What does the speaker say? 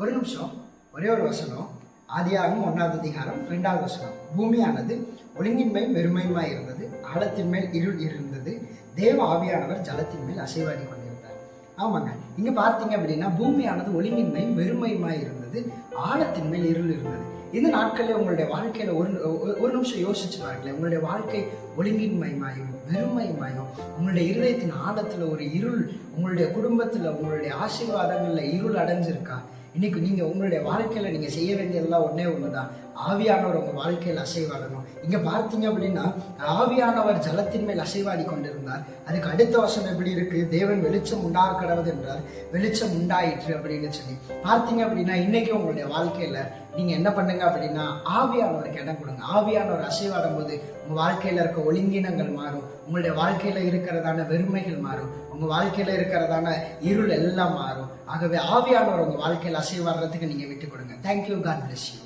ஒரு நிமிஷம், ஒரே ஒரு வசனம். ஆதியாகமம் 1வது அதிகாரம் 2வது வசனம். பூமியானது ஒழுங்கின்மையும் வெறுமையுமாய் இருந்தது, ஆழத்தின் மேல் இருள் இருந்தது, தேவ ஆவியானவர் ஜலத்தின் மேல் அசைவாடி கொண்டிருந்தார். ஆமாங்க, இங்க பார்த்தீங்க அப்படின்னா பூமியானது ஒழுங்கின்மையும் வெறுமையுமாய் இருந்தது, ஆழத்தின் மேல் இருள் இருந்தது. இந்த நாட்களில் உங்களுடைய வாழ்க்கையில ஒரு நிமிஷம் யோசிச்சு பாருங்களேன். உங்களுடைய வாழ்க்கை ஒழுங்கின்மையுமாயும் வெறுமையுமாயும், உங்களுடைய இருதயத்தின் ஆழத்துல ஒரு இருள், உங்களுடைய குடும்பத்துல உங்களுடைய ஆசீர்வாதங்கள்ல இருள் அடைஞ்சிருக்கா? இன்னைக்கு நீங்க உங்களுடைய வாழ்க்கையில நீங்க செய்ய வேண்டியதெல்லாம் ஒன்னே ஒண்ணுதான். ஆவியானவர் உங்க வாழ்க்கையில் அசைவாடணும். இங்க பார்த்தீங்க அப்படின்னா ஆவியானவர் ஜலத்தின் மேல் அசைவாடி கொண்டிருந்தார். அதுக்கு அடுத்த வசனம் எப்படி இருக்கு? தேவன் வெளிச்சம் உண்டாக கடவுது என்றார், வெளிச்சம் உண்டாயிற்று அப்படின்னு சொல்லி பார்த்தீங்க அப்படின்னா இன்னைக்கு உங்களுடைய வாழ்க்கையில நீங்க என்ன பண்ணுங்க அப்படின்னா ஆவியானவருக்கு இடம் கொடுங்க. ஆவியானவர் அசைவாடும் போது உங்க வாழ்க்கையில இருக்க ஒழுங்கினங்கள் மாறும், உங்களுடைய வாழ்க்கையில இருக்கிறதான வெறுமைகள் மாறும், உங்க வாழ்க்கையில இருக்கிறதான இருள் எல்லாம் மாறும். ஆகவே ஆவியானவர் உங்க வாழ்க்கையில அசைவாடுறதுக்கு நீங்க விட்டு கொடுங்க. தேங்க்யூ. God bless you.